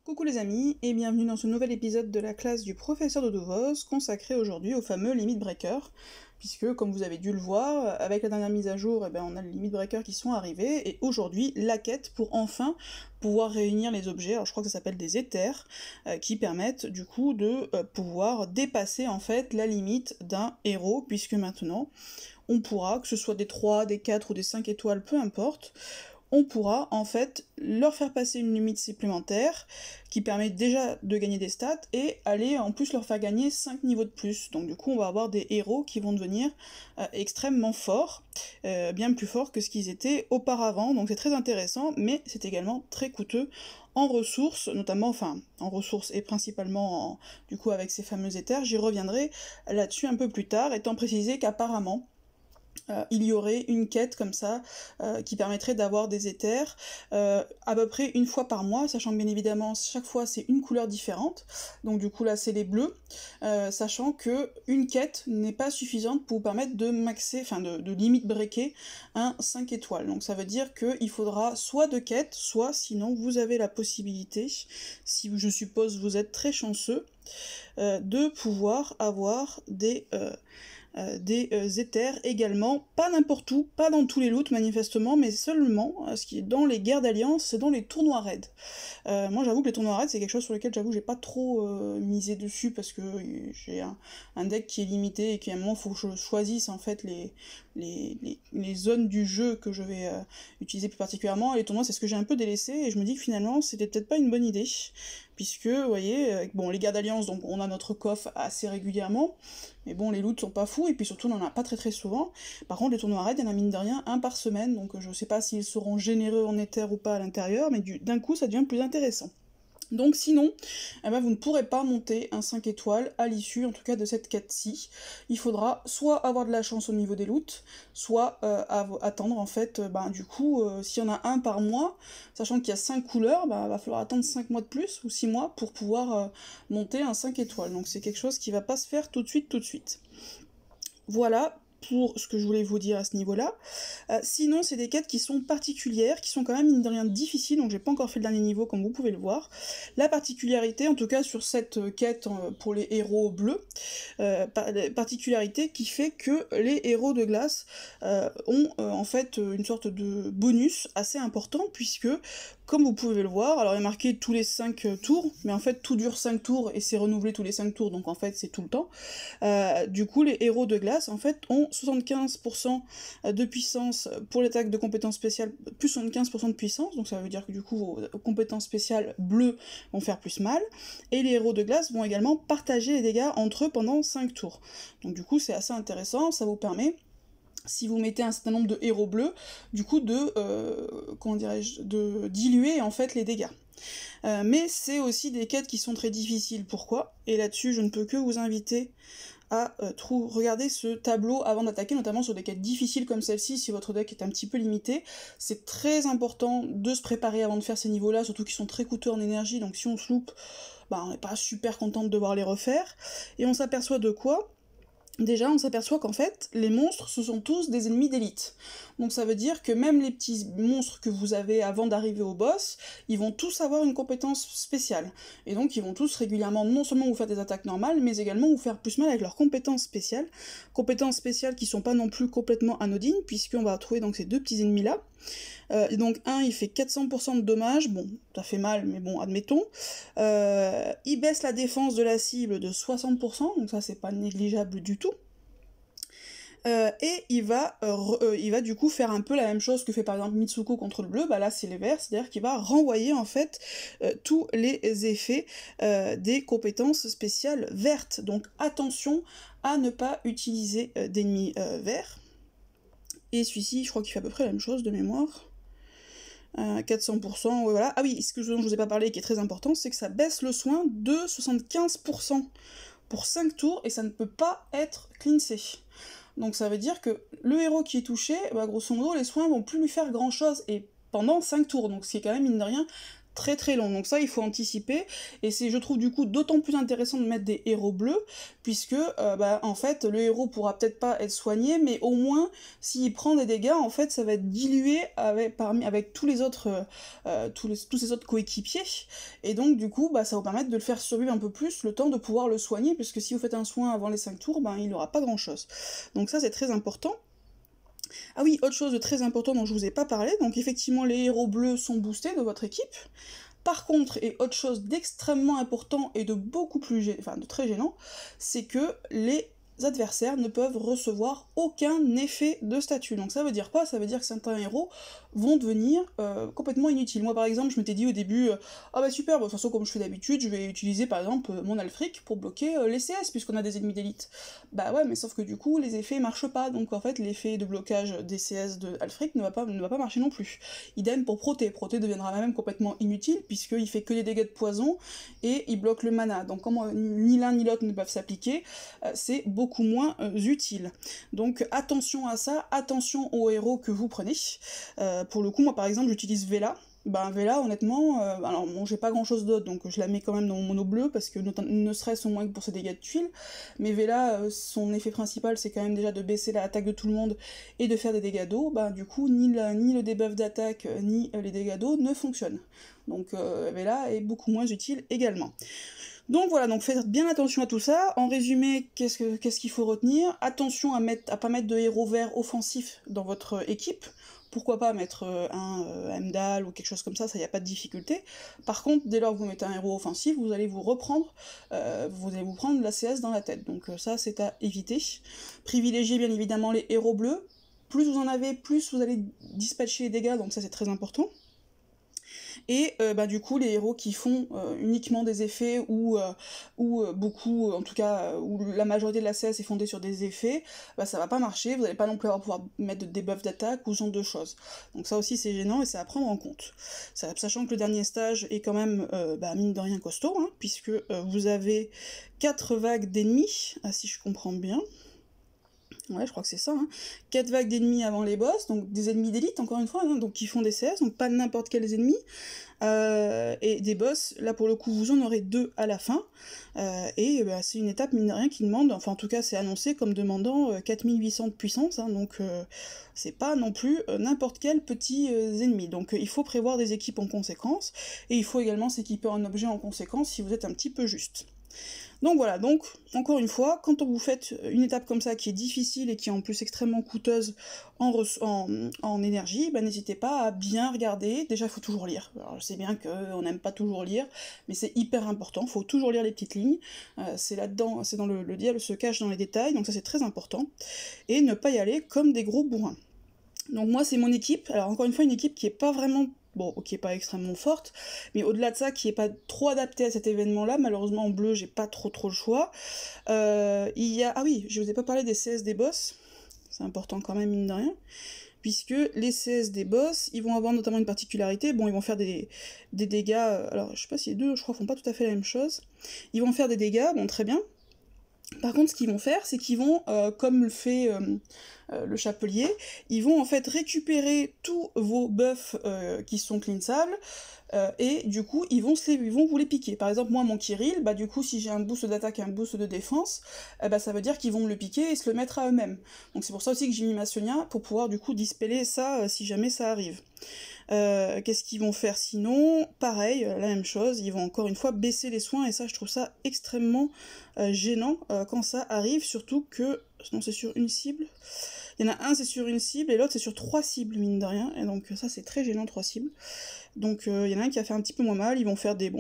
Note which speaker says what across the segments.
Speaker 1: Coucou les amis, et bienvenue dans ce nouvel épisode de la classe du professeur Dodovos, consacré aujourd'hui au fameux limit breaker, puisque comme vous avez dû le voir, avec la dernière mise à jour, on a les limit breakers qui sont arrivés, et aujourd'hui la quête pour enfin pouvoir réunir les objets, alors je crois que ça s'appelle des éthers, qui permettent du coup de pouvoir dépasser en fait la limite d'un héros, puisque maintenant on pourra, que ce soit des 3, des 4 ou des 5 étoiles, peu importe, on pourra en fait leur faire passer une limite supplémentaire qui permet déjà de gagner des stats et aller en plus leur faire gagner 5 niveaux de plus. Donc du coup on va avoir des héros qui vont devenir extrêmement forts, bien plus forts que ce qu'ils étaient auparavant, donc c'est très intéressant, mais c'est également très coûteux en ressources, notamment, enfin en ressources et principalement du coup avec ces fameux éthers, j'y reviendrai là-dessus un peu plus tard, étant précisé qu'apparemment il y aurait une quête comme ça qui permettrait d'avoir des éthers à peu près une fois par mois, sachant que bien évidemment chaque fois c'est une couleur différente, donc du coup là c'est les bleus, sachant que une quête n'est pas suffisante pour vous permettre de maxer, enfin de limite breaker un 5 étoiles, donc ça veut dire qu'il faudra soit deux quêtes, soit sinon vous avez la possibilité, si je suppose vous êtes très chanceux, de pouvoir avoir des éthers également, pas n'importe où, pas dans tous les loots manifestement, mais seulement ce qui est dans les guerres d'alliance, c'est dans les tournois raids. Moi j'avoue que les tournois raids c'est quelque chose sur lequel j'avoue j'ai pas trop misé dessus parce que j'ai un deck qui est limité et qu'à un moment faut que je choisisse en fait les zones du jeu que je vais utiliser plus particulièrement, et les tournois c'est ce que j'ai un peu délaissé et je me dis que finalement c'était peut-être pas une bonne idée, puisque vous voyez, bon les guerres d'alliance donc on a notre coffre assez régulièrement, mais bon les loots sont pas fous et puis surtout on en a pas très souvent. Par contre les tournois raids il y en a mine de rien un par semaine, donc je sais pas s'ils seront généreux en éther ou pas à l'intérieur, mais d'un coup ça devient plus intéressant. Donc sinon, vous ne pourrez pas monter un 5 étoiles à l'issue, en tout cas de cette quête-ci. Il faudra soit avoir de la chance au niveau des loots, soit attendre en fait, du coup, s'il y en a un par mois, sachant qu'il y a 5 couleurs, va falloir attendre 5 mois de plus, ou 6 mois, pour pouvoir monter un 5 étoiles. Donc c'est quelque chose qui va pas se faire tout de suite. Voilà pour ce que je voulais vous dire à ce niveau-là. Sinon, c'est des quêtes qui sont particulières, qui sont quand même, mine de rien, difficiles, donc j'ai pas encore fait le dernier niveau, comme vous pouvez le voir. La particularité, en tout cas sur cette quête pour les héros bleus, particularité qui fait que les héros de glace ont en fait une sorte de bonus assez important, puisque comme vous pouvez le voir, alors il est marqué tous les 5 tours, mais en fait tout dure 5 tours et c'est renouvelé tous les 5 tours, donc en fait c'est tout le temps. Du coup les héros de glace en fait ont 75% de puissance pour l'attaque de compétences spéciales, plus 75% de puissance, donc ça veut dire que du coup vos compétences spéciales bleues vont faire plus mal, et les héros de glace vont également partager les dégâts entre eux pendant 5 tours. Donc du coup c'est assez intéressant, ça vous permet, si vous mettez un certain nombre de héros bleus, du coup de diluer en fait les dégâts. Mais c'est aussi des quêtes qui sont très difficiles. Pourquoi? Et là-dessus, je ne peux que vous inviter à regarder ce tableau avant d'attaquer, notamment sur des quêtes difficiles comme celle-ci, si votre deck est un petit peu limité. C'est très important de se préparer avant de faire ces niveaux-là, surtout qu'ils sont très coûteux en énergie, donc si on se loupe, on n'est pas super content de devoir les refaire. Et on s'aperçoit de quoi? Déjà, on s'aperçoit qu'en fait, les monstres, ce sont tous des ennemis d'élite. Donc ça veut dire que même les petits monstres que vous avez avant d'arriver au boss, ils vont tous avoir une compétence spéciale. Et donc ils vont tous régulièrement non seulement vous faire des attaques normales, mais également vous faire plus mal avec leurs compétences spéciales. Compétences spéciales qui sont pas non plus complètement anodines, puisqu'on va trouver donc ces deux petits ennemis-là. Et donc un il fait 400% de dommages, bon ça fait mal mais bon admettons. Il baisse la défense de la cible de 60%, donc ça c'est pas négligeable du tout. Et il va du coup faire un peu la même chose que fait par exemple Mitsuko contre le bleu, là c'est les verts, c'est-à-dire qu'il va renvoyer en fait tous les effets des compétences spéciales vertes. Donc attention à ne pas utiliser d'ennemis verts. Et celui-ci, je crois qu'il fait à peu près la même chose de mémoire. 400%, ouais, voilà. Ah oui, ce dont je vous ai pas parlé et qui est très important, c'est que ça baisse le soin de 75% pour 5 tours, et ça ne peut pas être cleansé. Donc ça veut dire que le héros qui est touché, grosso modo, les soins vont plus lui faire grand chose, et pendant 5 tours, donc ce qui est quand même, mine de rien, très très long. Donc ça, il faut anticiper, et c'est, je trouve, du coup d'autant plus intéressant de mettre des héros bleus, puisque en fait le héros pourra peut-être pas être soigné, mais au moins s'il prend des dégâts, en fait ça va être dilué avec tous les autres tous ces autres coéquipiers, et donc du coup ça va permettre de le faire survivre un peu plus, le temps de pouvoir le soigner, puisque si vous faites un soin avant les 5 tours, il n'aura pas grand chose. Donc ça c'est très important. Ah oui, autre chose de très important dont je vous ai pas parlé, donc effectivement les héros bleus sont boostés de votre équipe. Par contre, et autre chose d'extrêmement important et de beaucoup plus de très gênant, c'est que les adversaires ne peuvent recevoir aucun effet de statut. Donc ça veut dire quoi? Ça veut dire que certains héros vont devenir complètement inutiles. Moi par exemple, je m'étais dit au début, ah bah super, de toute façon comme je fais d'habitude, je vais utiliser par exemple mon Alfric pour bloquer les CS, puisqu'on a des ennemis d'élite. Bah ouais, mais sauf que du coup, les effets marchent pas, donc en fait l'effet de blocage des CS de Alfric ne va pas marcher non plus. Idem pour Proté deviendra même complètement inutile, puisqu'il fait que des dégâts de poison, et il bloque le mana. Donc comme ni l'un ni l'autre ne peuvent s'appliquer, c'est beaucoup moins utile. Donc attention à ça, attention aux héros que vous prenez. Pour le coup, moi par exemple, j'utilise Vela. Vela, honnêtement, alors bon, j'ai pas grand chose d'autre, donc je la mets quand même dans mon mono bleu, parce que ne serait-ce au moins que pour ses dégâts de tuiles, mais Vela, son effet principal, c'est quand même déjà de baisser l'attaque de tout le monde et de faire des dégâts d'eau. Du coup, ni le debuff d'attaque, ni les dégâts d'eau ne fonctionnent. Donc Vela est beaucoup moins utile également. Donc voilà, donc faites bien attention à tout ça. En résumé, qu'est-ce qu'il faut retenir? Attention à pas mettre de héros verts offensifs dans votre équipe. Pourquoi pas mettre un Heimdall ou quelque chose comme ça y a pas de difficulté. Par contre, dès lors que vous mettez un héros offensif, vous allez vous prendre la CS dans la tête. Donc ça, c'est à éviter. Privilégiez bien évidemment les héros bleus. Plus vous en avez, plus vous allez dispatcher les dégâts, donc ça c'est très important. Et du coup, les héros qui font uniquement des effets ou beaucoup, en tout cas, où la majorité de la CS est fondée sur des effets, ça va pas marcher, vous n'allez pas non plus pouvoir mettre des buffs d'attaque ou ce genre de choses. Donc ça aussi c'est gênant et c'est à prendre en compte. Sachant que le dernier stage est quand même, mine de rien, costaud, hein, puisque vous avez 4 vagues d'ennemis, si je comprends bien. Ouais, je crois que c'est ça, hein. 4 vagues d'ennemis avant les boss, donc des ennemis d'élite, encore une fois, hein, donc qui font des CS, donc pas n'importe quels ennemis. Et des boss, là pour le coup, vous en aurez 2 à la fin. C'est une étape, mine de rien, qui demande, enfin en tout cas c'est annoncé comme demandant 4800 de puissance, hein, donc c'est pas non plus n'importe quel petit ennemi. Donc il faut prévoir des équipes en conséquence, et il faut également s'équiper en objet en conséquence si vous êtes un petit peu juste. Donc voilà, donc encore une fois, quand vous faites une étape comme ça qui est difficile et qui est en plus extrêmement coûteuse en énergie, n'hésitez pas à bien regarder. Déjà, il faut toujours lire. Alors, je sais bien qu'on n'aime pas toujours lire, mais c'est hyper important, il faut toujours lire les petites lignes. C'est là-dedans, c'est dans le diable se cache dans les détails, donc ça c'est très important. Et ne pas y aller comme des gros bourrins. Donc moi c'est mon équipe, alors encore une fois une équipe qui est pas vraiment, qui est pas extrêmement forte, mais au-delà de ça, qui est pas trop adaptée à cet événement-là. Malheureusement en bleu j'ai pas trop le choix. Ah oui, je vous ai pas parlé des CS des boss, c'est important quand même mine de rien, puisque les CS des boss, ils vont avoir notamment une particularité, ils vont faire des dégâts, alors je sais pas si les deux, je crois, font pas tout à fait la même chose. Ils vont faire des dégâts, très bien. Par contre, ce qu'ils vont faire, c'est qu'ils vont, comme le fait le chapelier, ils vont en fait récupérer tous vos buffs qui sont cleansables, et du coup, ils vont vous les piquer. Par exemple, moi, mon Kirill, du coup, si j'ai un boost d'attaque et un boost de défense, ça veut dire qu'ils vont me le piquer et se le mettre à eux-mêmes. Donc c'est pour ça aussi que j'ai mis ma Sonia, pour pouvoir du coup dispeller ça si jamais ça arrive. Qu'est-ce qu'ils vont faire sinon? Pareil, la même chose, ils vont encore une fois baisser les soins, et ça je trouve ça extrêmement gênant quand ça arrive, surtout que, non, c'est sur une cible, il y en a un c'est sur une cible et l'autre c'est sur 3 cibles mine de rien, et donc ça c'est très gênant, 3 cibles. Donc il y en a un qui a fait un petit peu moins mal, ils vont faire des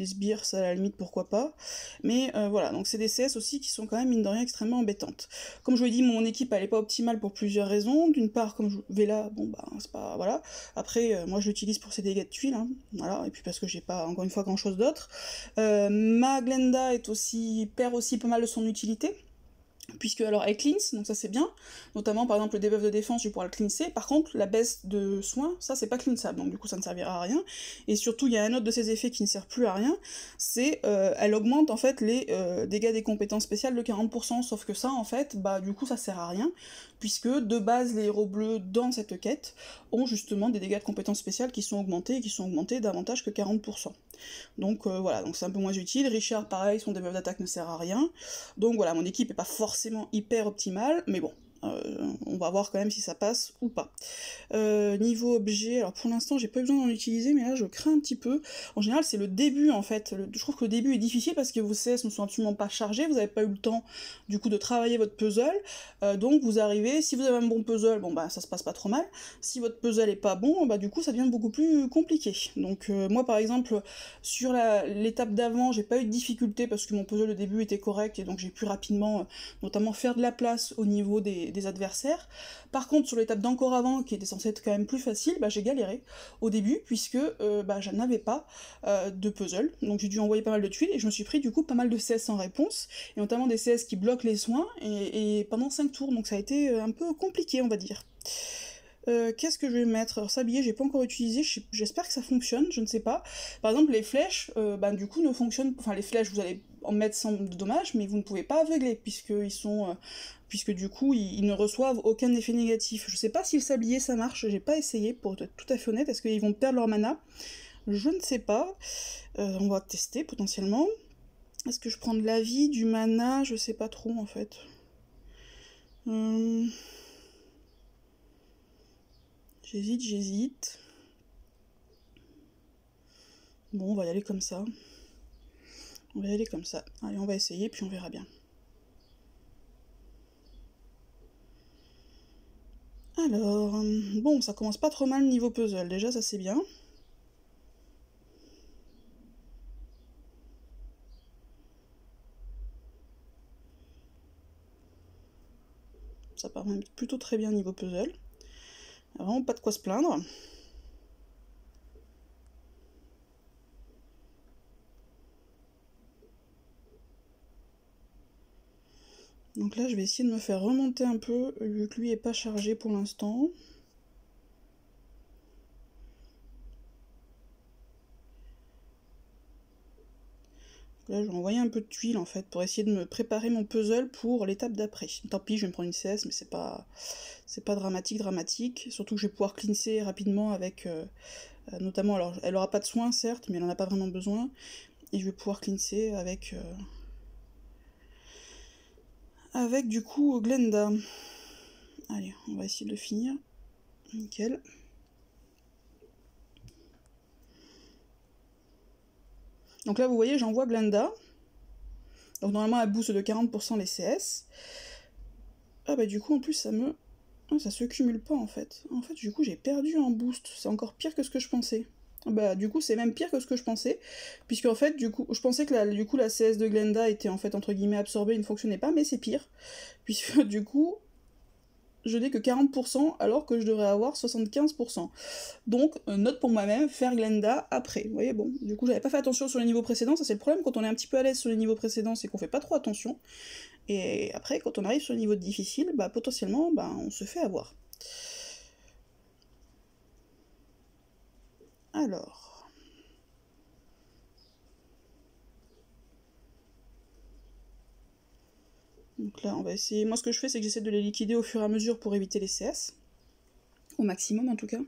Speaker 1: sbires, ça à la limite pourquoi pas, mais voilà, donc c'est des CS aussi qui sont quand même mine de rien extrêmement embêtantes. Comme je vous l'ai dit, mon équipe elle est pas optimale pour plusieurs raisons. D'une part, comme je Vela, c'est pas, voilà, après moi je l'utilise pour ses dégâts de tuiles, hein, voilà, et puis parce que j'ai pas encore une fois grand chose d'autre. Ma Glenda perd aussi pas mal de son utilité, puisque alors elle cleanse, donc ça c'est bien, notamment par exemple le debuff de défense, je pourrais le cleanser. Par contre la baisse de soins, ça c'est pas cleansable, donc du coup ça ne servira à rien. Et surtout il y a un autre de ses effets qui ne sert plus à rien, c'est elle augmente en fait les dégâts des compétences spéciales de 40%, sauf que ça en fait, du coup ça sert à rien, puisque de base les héros bleus dans cette quête ont justement des dégâts de compétences spéciales qui sont augmentés, et qui sont augmentés davantage que 40%. Donc voilà, donc c'est un peu moins utile. Richard pareil, son debuff d'attaque ne sert à rien. Donc voilà, mon équipe est pas forcément hyper optimale, mais bon. On va voir quand même si ça passe ou pas. Niveau objet, alors pour l'instant j'ai pas eu besoin d'en utiliser, mais là je crains un petit peu. En général c'est le début en fait, je trouve que le début est difficile parce que vos CS ne sont absolument pas chargés, vous n'avez pas eu le temps du coup de travailler votre puzzle, donc vous arrivez, si vous avez un bon puzzle, bon bah ça se passe pas trop mal, si votre puzzle est pas bon, bah du coup ça devient beaucoup plus compliqué. Donc moi par exemple, sur l'étape d'avant, j'ai pas eu de difficulté parce que mon puzzle au début était correct et donc j'ai pu rapidement notamment faire de la place au niveau des adversaires. Par contre, sur l'étape d'encore avant, qui était censée être quand même plus facile, bah, j'ai galéré au début, puisque bah, je n'avais pas de puzzle, donc j'ai dû envoyer pas mal de tuiles, et je me suis pris du coup pas mal de CS en réponse, et notamment des CS qui bloquent les soins, et pendant 5 tours, donc ça a été un peu compliqué, on va dire. Qu'est-ce que je vais mettre? Alors sablier, j'ai pas encore utilisé, j'espère que ça fonctionne, je ne sais pas. Par exemple, les flèches, bah, du coup, ne fonctionnent pas. Enfin, les flèches, vous allez en mettre sans dommage, mais vous ne pouvez pas aveugler, puisqu'ils sont... puisque du coup, ils ne reçoivent aucun effet négatif. Je sais pas si le sablier, ça marche, j'ai pas essayé, pour être tout à fait honnête, est-ce qu'ils vont perdre leur mana? Je ne sais pas. On va tester, potentiellement. Est-ce que je prends de la vie, du mana? Je sais pas trop, en fait. J'hésite. Bon, on va y aller comme ça. On va y aller comme ça. Allez, on va essayer, puis on verra bien. Alors, bon, ça commence pas trop mal niveau puzzle. Déjà, ça c'est bien. Ça part même plutôt très bien niveau puzzle. Vraiment pas de quoi se plaindre. Donc là, je vais essayer de me faire remonter un peu, vu que lui est pas chargé pour l'instant. Là, je vais envoyer un peu de tuiles en fait, pour essayer de me préparer mon puzzle pour l'étape d'après. Tant pis, je vais me prendre une CS, mais c'est pas dramatique. Surtout que je vais pouvoir cleanser rapidement avec... notamment, alors, elle aura pas de soins certes, mais elle en a pas vraiment besoin. Et je vais pouvoir cleanser avec... avec du coup Glenda. Allez, on va essayer de finir. Nickel. Donc là, vous voyez, j'envoie Glenda. Donc normalement, elle booste de 40% les CS. Ah bah du coup, en plus, ça me... Oh, ça se cumule pas, en fait. En fait, du coup, j'ai perdu un boost. C'est encore pire que ce que je pensais. Bah du coup, c'est même pire que ce que je pensais. Puisque en fait, du coup, je pensais que la CS de Glenda était en fait, entre guillemets, absorbée et ne fonctionnait pas, mais c'est pire. Puisque du coup... je n'ai que 40% alors que je devrais avoir 75%. Donc, note pour moi-même, faire Glenda après. Vous voyez, bon, du coup, j'avais pas fait attention sur les niveaux précédents, ça c'est le problème quand on est un petit peu à l'aise sur les niveaux précédents, c'est qu'on fait pas trop attention. Et après, quand on arrive sur le niveau difficile, bah potentiellement, bah on se fait avoir. Alors... donc là, on va essayer... moi, ce que je fais, c'est que j'essaie de les liquider au fur et à mesure pour éviter les CS. Au maximum, en tout cas.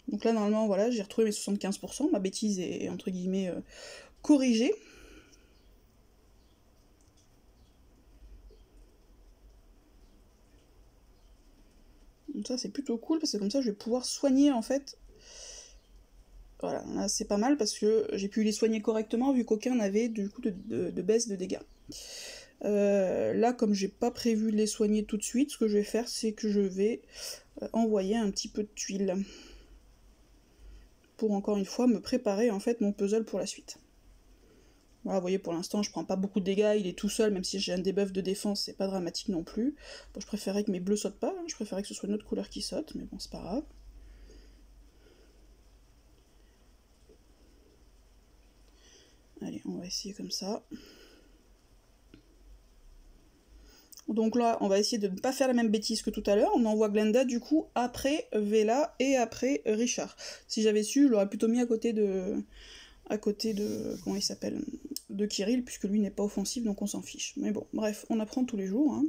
Speaker 1: Donc là, normalement, voilà, j'ai retrouvé mes 75%, ma bêtise est, entre guillemets, corrigée. Donc ça, c'est plutôt cool, parce que comme ça, je vais pouvoir soigner, en fait... voilà, là, c'est pas mal, parce que j'ai pu les soigner correctement, vu qu'aucun n'avait, du coup, de baisse de dégâts. Là, comme j'ai pas prévu de les soigner tout de suite, ce que je vais faire, c'est que je vais envoyer un petit peu de tuile. Pour, encore une fois, me préparer, en fait, mon puzzle pour la suite. Voilà, vous voyez, pour l'instant, je prends pas beaucoup de dégâts, il est tout seul, même si j'ai un debuff de défense, c'est pas dramatique non plus. Bon, je préférais que mes bleus sautent pas, hein, je préférais que ce soit une autre couleur qui saute, mais bon, c'est pas grave. Allez, on va essayer comme ça. Donc là, on va essayer de ne pas faire la même bêtise que tout à l'heure. On envoie Glenda, du coup, après Vela et après Richard. Si j'avais su, je l'aurais plutôt mis à côté de... comment il s'appelle? de Kirill, puisque lui n'est pas offensif, donc on s'en fiche. Mais bon, bref, on apprend tous les jours, hein.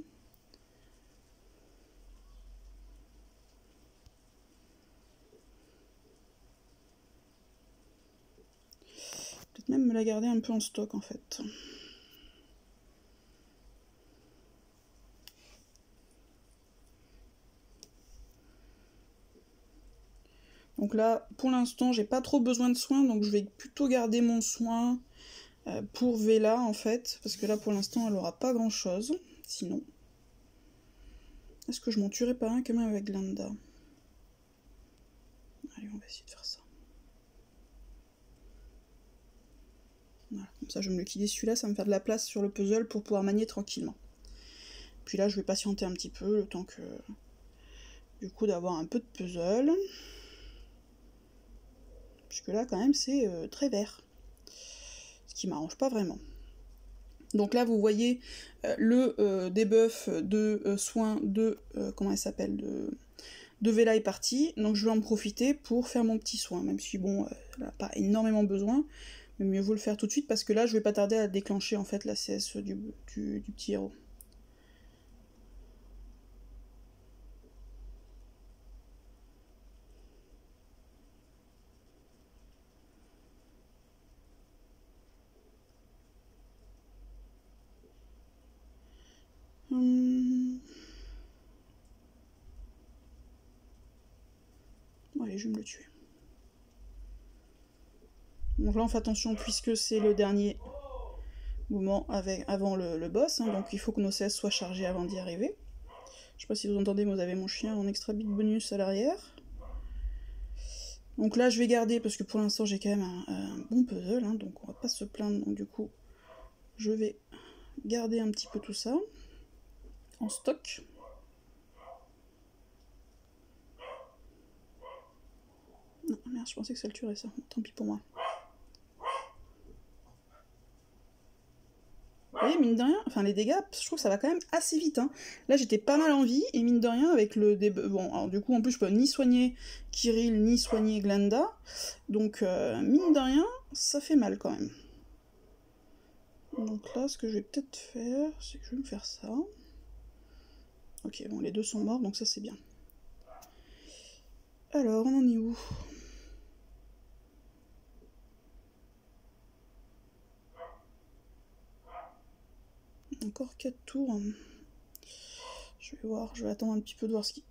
Speaker 1: Peut-être même me la garder un peu en stock, en fait. Donc là, pour l'instant, j'ai pas trop besoin de soins, donc je vais plutôt garder mon soin pour Vela, en fait, parce que là, pour l'instant, elle aura pas grand-chose, sinon. Est-ce que je m'en tuerais pas un quand même avec Glenda? Allez, on va essayer de faire ça. Voilà, comme ça, je vais me liquider celui-là, ça va me faire de la place sur le puzzle pour pouvoir manier tranquillement. Puis là, je vais patienter un petit peu, le temps que... Du coup, d'avoir un peu de puzzle. Puisque là, quand même, c'est très vert. Ce qui m'arrange pas vraiment. Donc là, vous voyez le debuff de soin de... comment elle s'appelle de Vela est parti. Donc je vais en profiter pour faire mon petit soin. Même si, bon, elle n'a pas énormément besoin. Mais mieux vaut le faire tout de suite parce que là, je vais pas tarder à déclencher en fait la CS du petit héros. Allez, je vais me le tuer. Donc là, on fait attention puisque c'est le dernier moment avant le boss, hein, donc il faut que nos CS soient chargés avant d'y arriver. Je sais pas si vous entendez, mais vous avez mon chien en extra bit bonus à l'arrière. Donc là, je vais garder, parce que pour l'instant, j'ai quand même un bon puzzle, hein, donc on va pas se plaindre. Donc du coup, je vais garder un petit peu tout ça en stock. Non, merde, je pensais que ça le tuerait, ça. Tant pis pour moi. Vous voyez, mine de rien, enfin les dégâts, je trouve que ça va quand même assez vite, hein. Là, j'étais pas mal en vie, et mine de rien, avec le debuff... Bon, alors du coup, en plus, je peux ni soigner Kirill, ni soigner Glenda. Donc, mine de rien, ça fait mal quand même. Donc là, ce que je vais peut-être faire, c'est que je vais me faire ça. Ok, bon, les deux sont morts, donc ça c'est bien. Alors, on en est où? Encore 4 tours. Je vais voir, je vais attendre un petit peu de voir ce qui...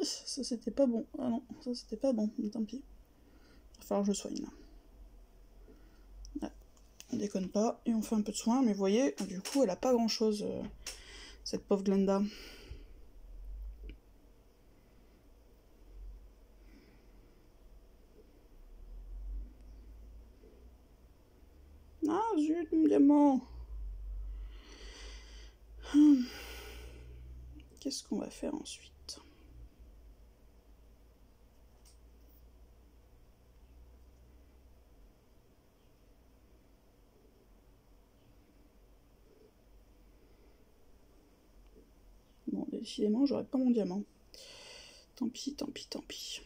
Speaker 1: ça c'était pas bon. Ah non, ça c'était pas bon, mais tant pis. Il va falloir que je soigne là. Ouais, on déconne pas, et on fait un peu de soin, mais vous voyez, du coup elle a pas grand chose, cette pauvre Glenda. Ah zut, mon diamant. Qu'est-ce qu'on va faire ensuite? Bon, décidément, j'aurai pas mon diamant. Tant pis, tant pis, tant pis.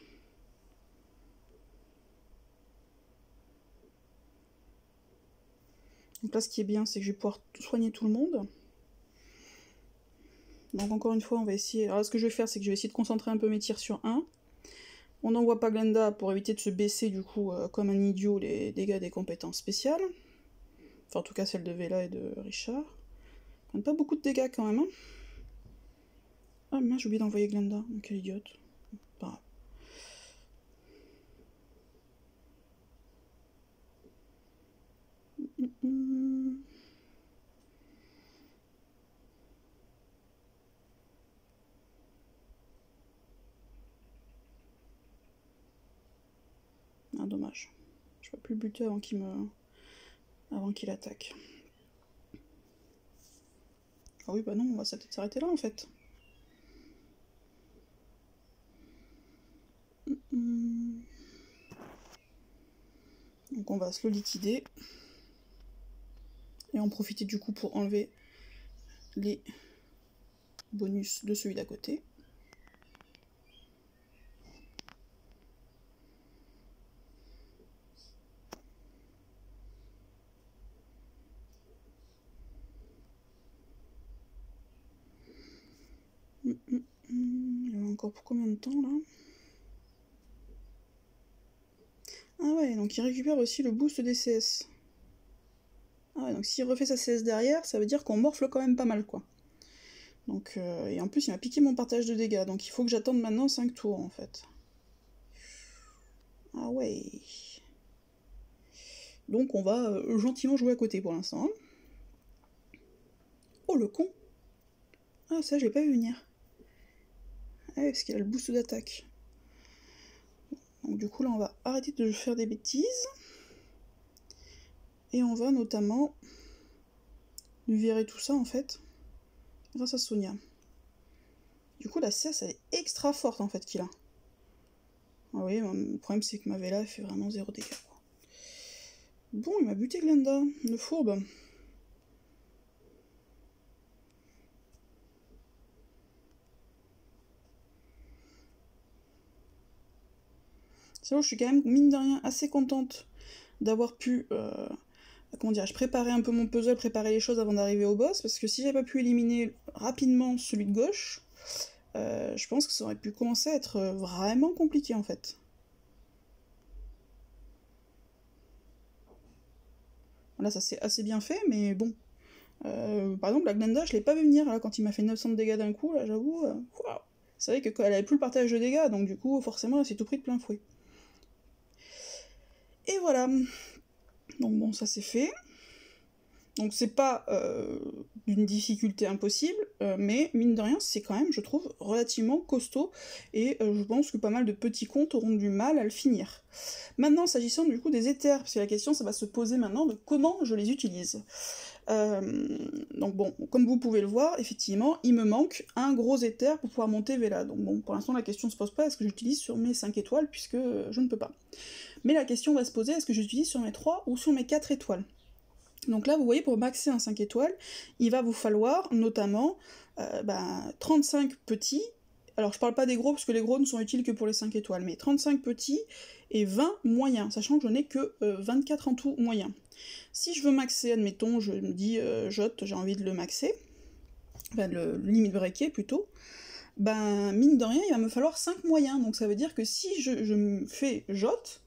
Speaker 1: Donc là, ce qui est bien, c'est que je vais pouvoir soigner tout le monde. Donc encore une fois, on va essayer... Alors là, ce que je vais faire, c'est que je vais essayer de concentrer un peu mes tirs sur un. On n'envoie pas Glenda pour éviter de se baisser, du coup, comme un idiot, les dégâts des compétences spéciales. Enfin, en tout cas, celle de Vela et de Richard. Pas beaucoup de dégâts, quand même, hein. Ah, mince, j'ai oublié d'envoyer Glenda. Quelle idiote. Pas grave. Ah, dommage. Je peux plus le buter avant qu'il attaque. Ah oui, bah non, on va peut-être s'arrêter là, en fait. Donc on va se le liquider. Et en profiter du coup pour enlever les bonus de celui d'à côté. encore pour combien de temps là? Ah ouais, donc il récupère aussi le boost des CS. Ah ouais, donc s'il refait sa CS derrière, ça veut dire qu'on morfle quand même pas mal quoi. Donc, et en plus il m'a piqué mon partage de dégâts, donc il faut que j'attende maintenant 5 tours en fait. Ah ouais. Donc on va gentiment jouer à côté pour l'instant. Oh le con! Ah ça je l'ai pas vu venir. Ah ouais, parce qu'il a le boost d'attaque. Donc du coup là on va arrêter de faire des bêtises. Et on va notamment lui virer tout ça en fait, grâce à Sonia. Du coup la CS elle est extra forte en fait qu'il a. Ah oui, le problème c'est que ma Vela elle fait vraiment 0 dégâts quoi. Bon, il m'a buté Glenda, le fourbe. C'est vrai, je suis quand même, mine de rien, assez contente d'avoir pu, comment dirais-je, préparer un peu mon puzzle, préparer les choses avant d'arriver au boss, parce que si j'avais pas pu éliminer rapidement celui de gauche, je pense que ça aurait pu commencer à être vraiment compliqué en fait. Là, ça s'est assez bien fait, mais bon. Par exemple, la Glenda, je l'ai pas vu venir là, quand il m'a fait 900 de dégâts d'un coup, là, j'avoue. C'est vrai qu'elle avait plus le partage de dégâts, donc du coup, forcément, elle s'est tout pris de plein fouet. Et voilà. Donc bon, ça c'est fait. Donc c'est pas d'une difficulté impossible, mais mine de rien, c'est quand même, je trouve, relativement costaud, et je pense que pas mal de petits comptes auront du mal à le finir. Maintenant, s'agissant du coup des éthers, parce que la question, ça va se poser maintenant de comment je les utilise. Donc bon, comme vous pouvez le voir, effectivement, il me manque un gros éther pour pouvoir monter Vela. Donc bon, pour l'instant, la question se pose pas, est-ce que j'utilise sur mes 5 étoiles, puisque je ne peux pas. Mais la question va se poser, est-ce que j'utilise sur mes 3 ou sur mes 4 étoiles? Donc là, vous voyez, pour maxer un 5 étoiles, il va vous falloir notamment 35 petits. Alors je parle pas des gros, parce que les gros ne sont utiles que pour les 5 étoiles, mais 35 petits et 20 moyens, sachant que je n'ai que 24 en tout moyens. Si je veux maxer, admettons, je me dis, Jot, j'ai envie de le maxer, enfin de le limit breaker plutôt, ben mine de rien, il va me falloir 5 moyens, donc ça veut dire que si je me fais Jot,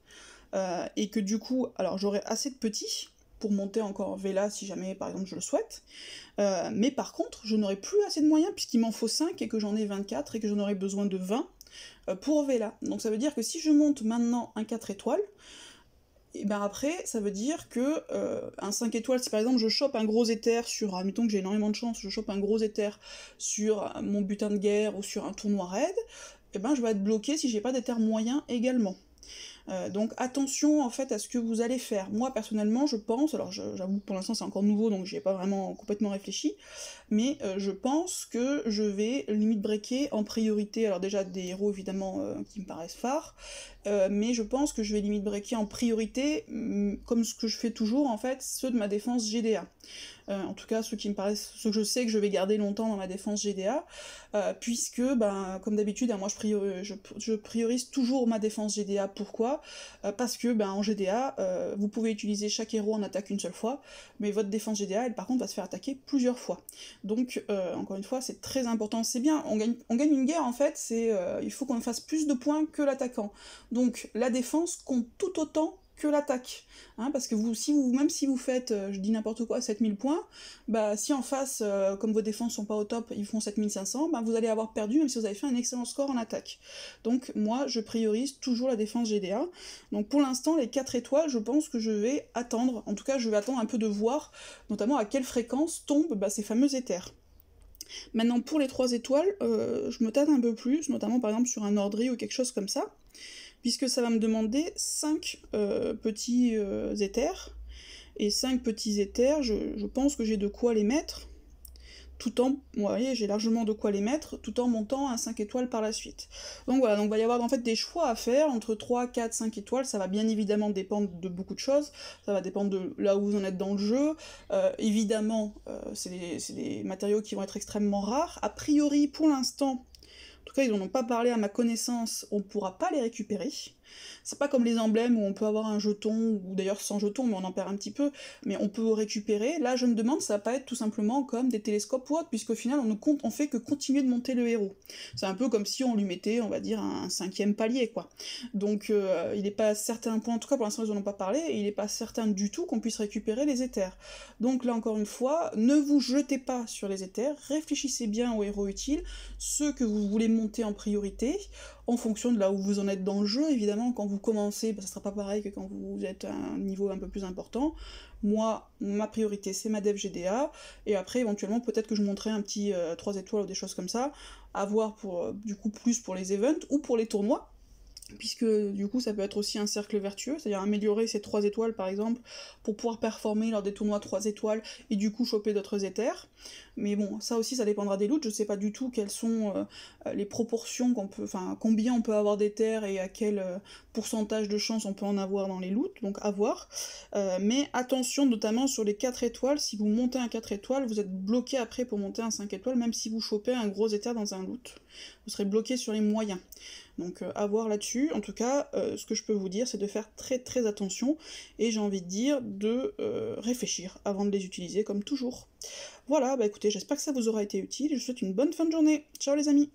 Speaker 1: et que du coup, alors j'aurai assez de petits, pour monter encore Vela si jamais par exemple je le souhaite, mais par contre je n'aurai plus assez de moyens puisqu'il m'en faut 5 et que j'en ai 24 et que j'en aurai besoin de 20 pour Vela. Donc ça veut dire que si je monte maintenant un 4 étoiles, et ben après ça veut dire que un 5 étoiles, si par exemple je chope un gros éther sur, admettons que j'ai énormément de chance, je chope un gros éther sur mon butin de guerre ou sur un tournoi raid, et ben je vais être bloqué si j'ai pas d'éther moyen également. Donc attention en fait à ce que vous allez faire. Moi personnellement je pense, alors j'avoue que pour l'instant c'est encore nouveau donc j'y ai pas vraiment complètement réfléchi, mais je pense que je vais limite breaker en priorité, alors déjà des héros évidemment qui me paraissent phares, mais je pense que je vais limite breaker en priorité, comme ce que je fais toujours en fait, ceux de ma défense GDA. En tout cas ceux qui me paraissent, ceux que je sais que je vais garder longtemps dans ma défense GDA, puisque, ben, comme d'habitude, hein, moi je priorise toujours ma défense GDA. Pourquoi? Parce que, ben, en GDA, vous pouvez utiliser chaque héros en attaque une seule fois, mais votre défense GDA, elle par contre va se faire attaquer plusieurs fois. Donc, encore une fois, c'est très important, c'est bien, on gagne une guerre en fait, il faut qu'on fasse plus de points que l'attaquant. Donc la défense compte tout autant que l'attaque, hein, parce que même si vous faites, je dis n'importe quoi, 7000 points, bah si en face, comme vos défenses sont pas au top, ils font 7500, bah vous allez avoir perdu même si vous avez fait un excellent score en attaque. Donc moi, je priorise toujours la défense GDA, donc pour l'instant, les 4 étoiles, je pense que je vais attendre, en tout cas je vais attendre un peu de voir, notamment à quelle fréquence tombent ces fameux éthers. Maintenant, pour les 3 étoiles, je me tâte un peu plus, notamment par exemple sur un Ordry ou quelque chose comme ça, puisque ça va me demander 5 petits éthers, et 5 petits éthers, je pense que j'ai de quoi les mettre, tout en, vous voyez, j'ai largement de quoi les mettre, tout en montant à 5 étoiles par la suite. Donc voilà, donc il va y avoir en fait des choix à faire entre 3, 4, 5 étoiles, ça va bien évidemment dépendre de beaucoup de choses, ça va dépendre de là où vous en êtes dans le jeu, évidemment, c'est des matériaux qui vont être extrêmement rares, a priori, pour l'instant, en tout cas ils n'en ont pas parlé à ma connaissance, on ne pourra pas les récupérer, C'est pas comme les emblèmes où on peut avoir un jeton, ou d'ailleurs sans jeton, mais on en perd un petit peu, mais on peut récupérer. Là, je me demande, ça va pas être tout simplement comme des télescopes ou autre, puisqu'au final, on fait que continuer de monter le héros. C'est un peu comme si on lui mettait, on va dire, un 5e palier, quoi. Donc, il est pas certain, en tout cas pour l'instant, ils en ont pas parlé, et il est pas certain du tout qu'on puisse récupérer les éthers. Donc là, encore une fois, ne vous jetez pas sur les éthers, réfléchissez bien aux héros utiles, ceux que vous voulez monter en priorité, en fonction de là où vous en êtes dans le jeu, évidemment, quand vous commencez, ça sera pas pareil que quand vous êtes à un niveau un peu plus important. Moi, ma priorité, c'est ma dev GDA, et après, éventuellement, peut-être que je monterai un petit 3 étoiles ou des choses comme ça, à voir pour, du coup, plus pour les events, ou pour les tournois, puisque du coup ça peut être aussi un cercle vertueux, c'est-à-dire améliorer ces 3 étoiles par exemple, pour pouvoir performer lors des tournois 3 étoiles, et du coup choper d'autres éthers. Mais bon, ça aussi ça dépendra des loots, je sais pas du tout quelles sont les proportions qu'on peut, enfin combien on peut avoir d'éthers et à quel pourcentage de chance on peut en avoir dans les loots, donc à voir. Mais attention notamment sur les 4 étoiles, si vous montez un 4 étoiles, vous êtes bloqué après pour monter un 5 étoiles, même si vous chopez un gros éther dans un loot. Vous serez bloqué sur les moyens. Donc à voir là-dessus. En tout cas, ce que je peux vous dire, c'est de faire très très attention, et j'ai envie de dire de réfléchir avant de les utiliser, comme toujours. Voilà, bah écoutez, j'espère que ça vous aura été utile, et je vous souhaite une bonne fin de journée. Ciao les amis!